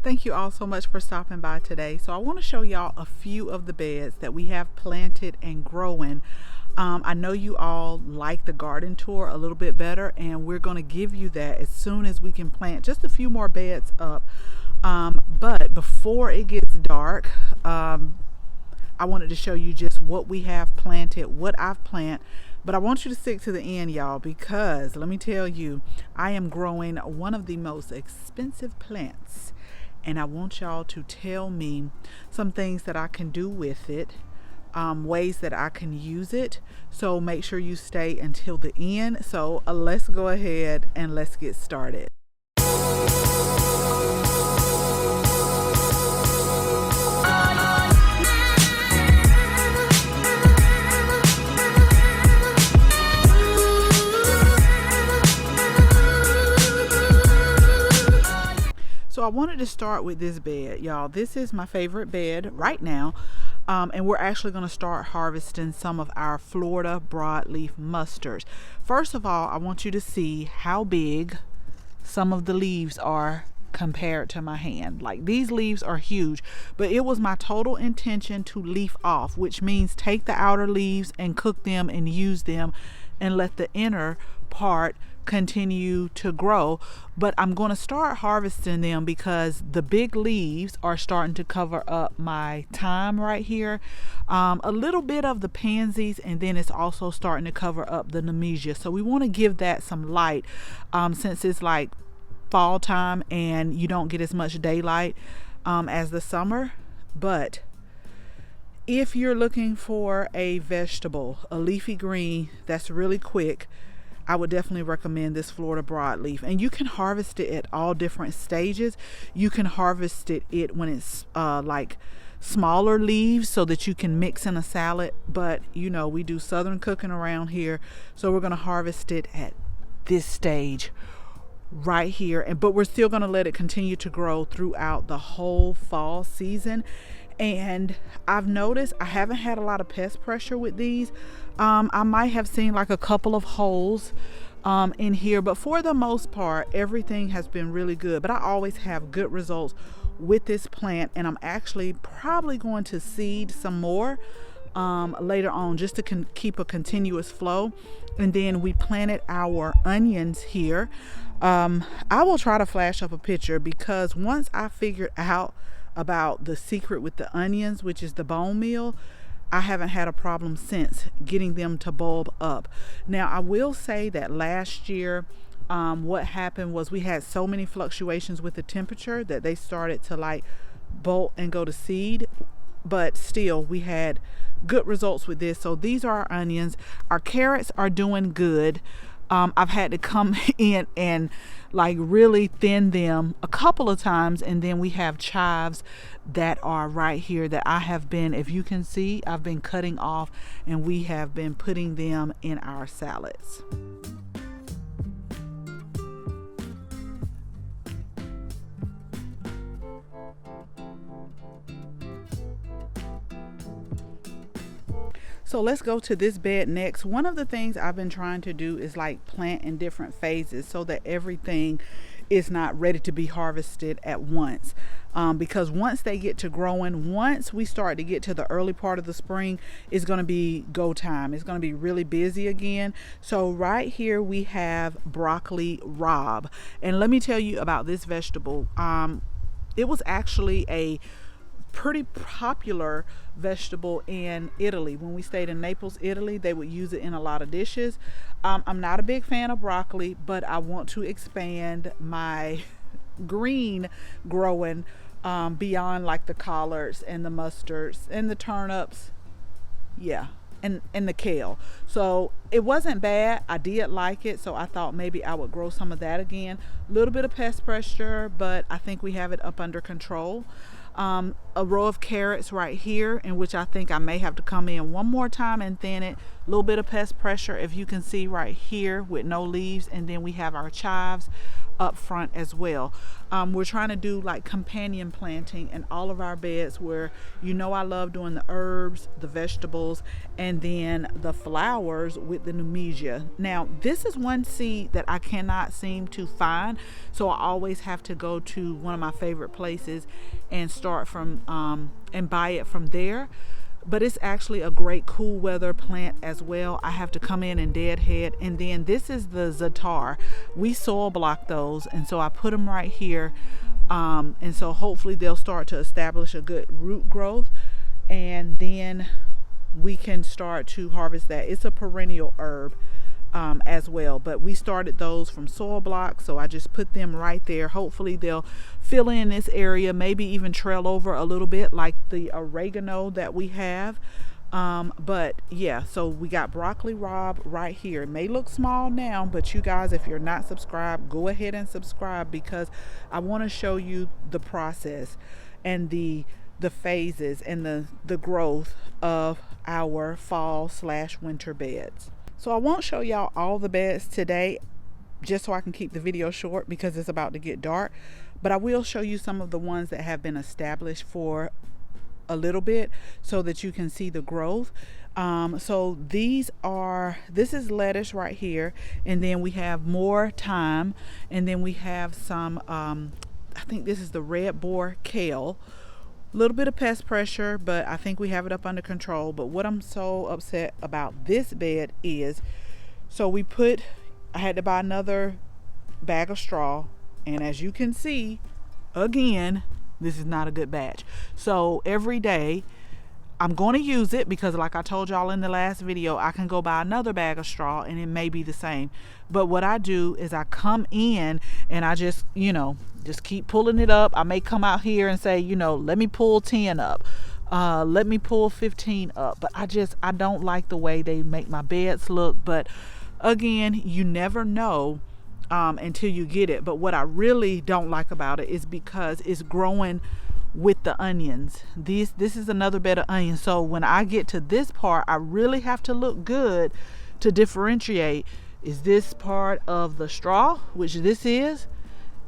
Thank you all so much for stopping by today. So I want to show y'all a few of the beds that we have planted and growing. I know you all like the garden tour a little bit better, and we're going to give you that as soon as we can plant just a few more beds up. But before it gets dark, I wanted to show you just what we have planted, what I've planted. But I want you to stick to the end, y'all, because let me tell you, I am growing one of the most expensive plants, and I want y'all to tell me some things that I can do with it, ways that I can use it. So make sure you stay until the end. So let's go ahead and let's get started. So I wanted to start with this bed, y'all. This is my favorite bed right now. And we're actually going to start harvesting some of our Florida broadleaf mustards. First of all, I want you to see how big some of the leaves are compared to my hand. Like, these leaves are huge, but it was my total intention to leaf off, which means take the outer leaves and cook them and use them and let the inner part continue to grow. But I'm going to start harvesting them because the big leaves are starting to cover up my thyme right here, a little bit of the pansies, and then it's also starting to cover up the nemesia. So we want to give that some light, since it's like fall time and you don't get as much daylight as the summer. But if you're looking for a vegetable, a leafy green that's really quick, I would definitely recommend this Florida broadleaf. And you can harvest it at all different stages. You can harvest it when it's like smaller leaves so that you can mix in a salad. But you know, we do southern cooking around here, so we're going to harvest it at this stage right here. But we're still going to let it continue to grow throughout the whole fall season. And I've noticed I haven't had a lot of pest pressure with these. I might have seen like a couple of holes in here, but for the most part everything has been really good. But I always have good results with this plant, and I'm actually probably going to seed some more later on, just to keep a continuous flow. And then we planted our onions here. I will try to flash up a picture, because once I figured out about the secret with the onions, which is the bone meal, I haven't had a problem since getting them to bulb up. Now I will say that last year what happened was we had so many fluctuations with the temperature that they started to like bolt and go to seed, but still we had good results with this. So these are our onions. Our carrots are doing good. I've had to come in and like really thin them a couple of times, and then we have chives that are right here that I have been, if you can see, I've been cutting off, and we have been putting them in our salads. So let's go to this bed next. One of the things I've been trying to do is like plant in different phases so that everything is not ready to be harvested at once. Because once they get to growing, once we start to get to the early part of the spring, it's going to be go time. It's going to be really busy again. So right here we have broccoli rabe. And let me tell you about this vegetable. It was actually a pretty popular vegetable in Italy. When we stayed in Naples, Italy, they would use it in a lot of dishes. I'm not a big fan of broccoli, but I want to expand my green growing beyond like the collards and the mustards and the turnips, and the kale. So it wasn't bad. I did like it, so I thought maybe I would grow some of that again. A little bit of pest pressure, but I think we have it up under control. A row of carrots right here, in which I think I may have to come in one more time and thin it A little bit of pest pressure, if you can see right here, with no leaves. And then we have our chives up front as well. We're trying to do like companion planting in all of our beds, where I love doing the herbs, the vegetables, and then the flowers with the numesia. Now this is one seed that I cannot seem to find, so I always have to go to one of my favorite places and start from and buy it from there. But it's actually a great cool weather plant as well. I have to come in and deadhead. And then this is the Zatar. We soil block those, and so I put them right here, and so hopefully they'll start to establish a good root growth, and then we can start to harvest that. It's a perennial herb as well, but we started those from soil blocks, so I just put them right there. Hopefully they'll fill in this area, maybe even trail over a little bit like the oregano that we have. But yeah, so we got broccoli rabe right here. It may look small now, but you guys, if you're not subscribed, go ahead and subscribe, because I want to show you the process and the phases and the growth of our fall/winter beds. So I won't show y'all all the beds today, just so I can keep the video short, because it's about to get dark. But I will show you some of the ones that have been established for a little bit, so that you can see the growth. So this is lettuce right here, and then we have more thyme, and then we have some I think this is the red boar kale. A little bit of pest pressure, but I think we have it up under control. But what I'm so upset about this bed is, so I had to buy another bag of straw, and as you can see, again, this is not a good batch. So every day I'm going to use it, because like I told y'all in the last video, I can go buy another bag of straw and it may be the same. But what I do is I come in and I just keep pulling it up. I may come out here and say, let me pull 10 up, let me pull 15 up, but I don't like the way they make my beds look. But again, you never know until you get it. But what I really don't like about it is because it's growing with the onions. This is another bed of onions. So when I get to this part, I really have to look good to differentiate. Is this part of the straw, which this is,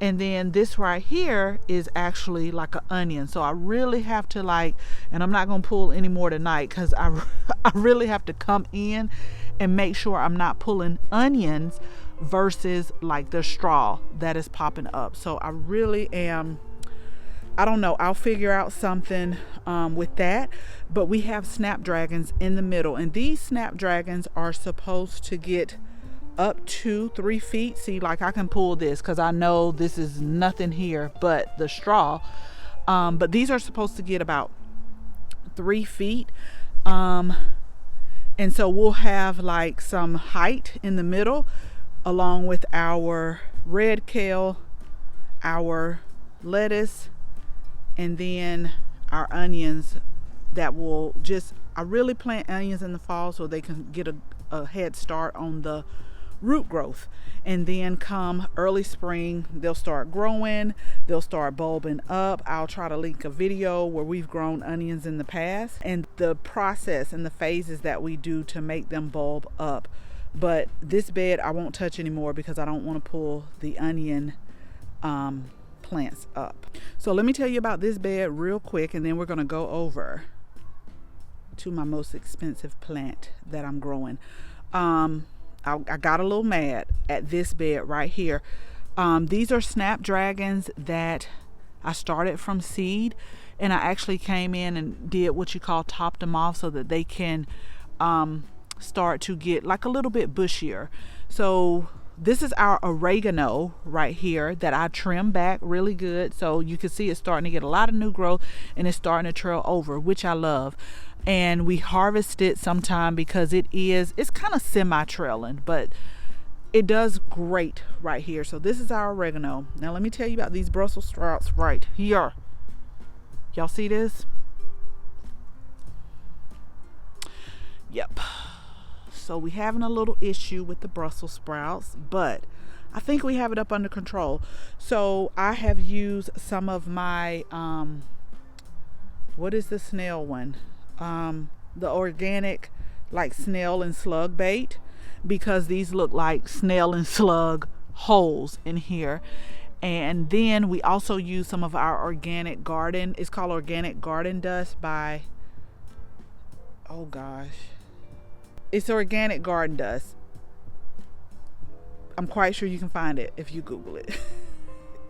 and then this right here is actually like an onion. So I really have to and I'm not gonna pull any more tonight, because I really have to come in and make sure I'm not pulling onions versus like the straw that is popping up. So I really am, I don't know, I'll figure out something with that. But we have snapdragons in the middle, and these snapdragons are supposed to get up to 3 feet. See, like I can pull this because I know this is nothing here but the straw, but these are supposed to get about 3 feet, and so we'll have like some height in the middle, along with our red kale, our lettuce, and then our onions that will I really plant onions in the fall so they can get a head start on the root growth. And then come early spring, they'll start growing, they'll start bulbing up. I'll try to link a video where we've grown onions in the past and the process and the phases that we do to make them bulb up. But this bed I won't touch anymore because I don't want to pull the onion plants up. So let me tell you about this bed real quick, and then we're going to go over to my most expensive plant that I'm growing. I got a little mad at this bed right here. These are snapdragons that I started from seed, and I actually came in and did what you call topped them off so that they can start to get like a little bit bushier. So this is our oregano right here that I trimmed back really good, so you can see it's starting to get a lot of new growth and it's starting to trail over, which I love. And we harvest it sometime because it's kind of semi-trailing, but it does great right here. So this is our oregano. Now let me tell you about these Brussels sprouts right here. Y'all see this? Yep. So we having a little issue with the Brussels sprouts, but I think we have it up under control. So I have used some of my what is the snail one? The organic like snail and slug bait, because these look like snail and slug holes in here. And then we also use some of our organic garden. It's called Organic Garden Dust by, oh gosh, it's Organic Garden Dust. I'm quite sure you can find it if you Google it.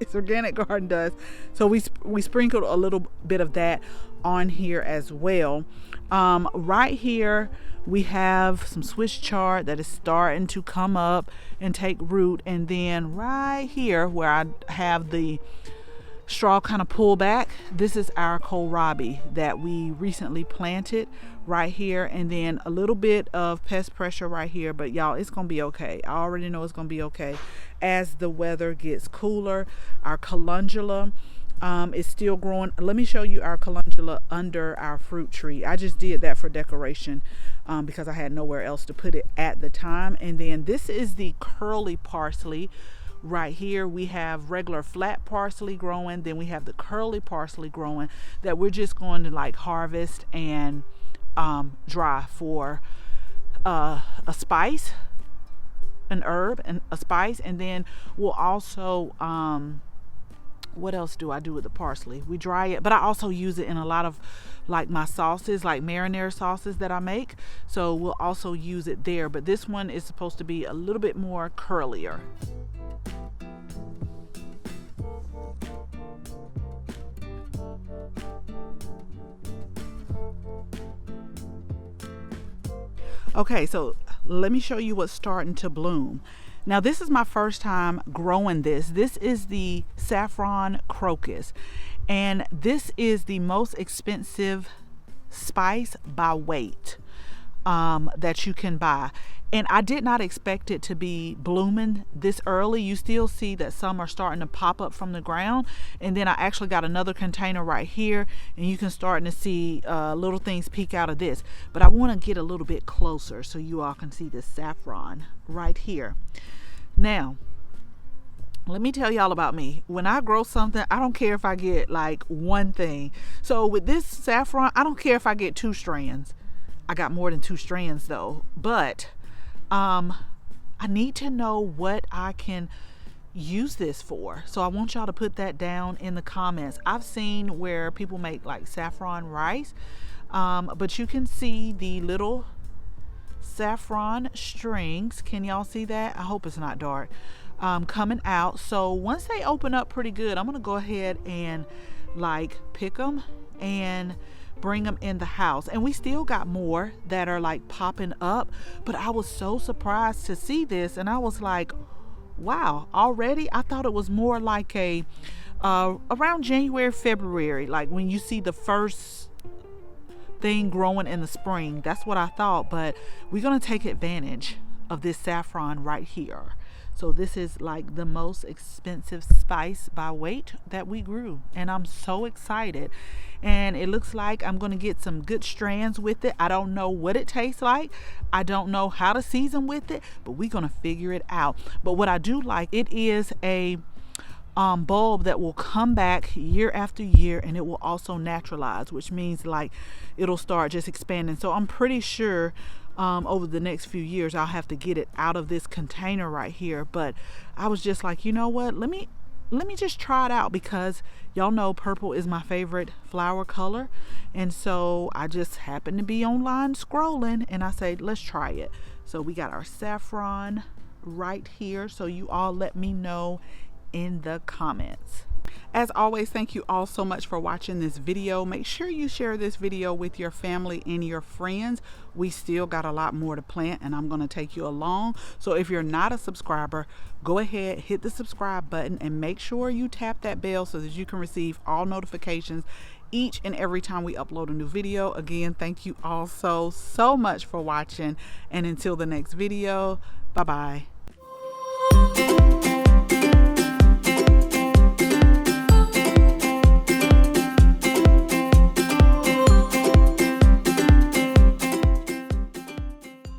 It's Organic Garden Dust. So we sprinkled a little bit of that on here as well. Right here we have some Swiss chard that is starting to come up and take root, and then right here where I have the straw kind of pull back, this is our kohlrabi that we recently planted right here. And then a little bit of pest pressure right here, but y'all, it's gonna be okay. I already know it's gonna be okay as the weather gets cooler. Our calendula is still growing. Let me show you our calendula under our fruit tree. I just did that for decoration because I had nowhere else to put it at the time. And then this is the curly parsley. Right here we have regular flat parsley growing, then we have the curly parsley growing that we're just going to like harvest and dry for a spice, an herb and a spice. And then we'll also what else do I do with the parsley? We dry it, but I also use it in a lot of like my sauces, like marinara sauces that I make, so we'll also use it there. But this one is supposed to be a little bit more curlier. Okay, so let me show you what's starting to bloom. Now this is my first time growing this. This is the Saffron Crocus, and this is the most expensive spice by weight that you can buy. And I did not expect it to be blooming this early. You still see that some are starting to pop up from the ground. And then I actually got another container right here, and you can start to see little things peek out of this. But I want to get a little bit closer so you all can see the saffron right here. Now, let me tell y'all about me. When I grow something, I don't care if I get like one thing. So with this saffron, I don't care if I get 2 strands. I got more than 2 strands though. But I need to know what I can use this for. So I want y'all to put that down in the comments. I've seen where people make like saffron rice, but you can see the little saffron strings. Can y'all see that? I hope it's not dark. Coming out. So once they open up pretty good, I'm gonna go ahead and like pick them and bring them in the house. And we still got more that are like popping up, but I was so surprised to see this, and I was like, wow, already? I thought it was more like a around January, February, like when you see the first thing growing in the spring. That's what I thought. But we're gonna take advantage of this saffron right here. So this is like the most expensive spice by weight that we grew, and I'm so excited. And it looks like I'm going to get some good strands with it. I don't know what it tastes like. I don't know how to season with it, but we're going to figure it out. But what I do like, it is a bulb that will come back year after year, and it will also naturalize, which means like it'll start just expanding. So I'm pretty sure over the next few years I'll have to get it out of this container right here. But I was just like, you know what, let me just try it out, because y'all know purple is my favorite flower color. And so I just happened to be online scrolling, and I said, let's try it. So we got our saffron right here. So you all let me know in the comments. As always, thank you all so much for watching this video. Make sure you share this video with your family and your friends. We still got a lot more to plant, and I'm going to take you along. So if you're not a subscriber, go ahead, hit the subscribe button, and make sure you tap that bell so that you can receive all notifications each and every time we upload a new video. Again, thank you all so much for watching, and until the next video, bye bye.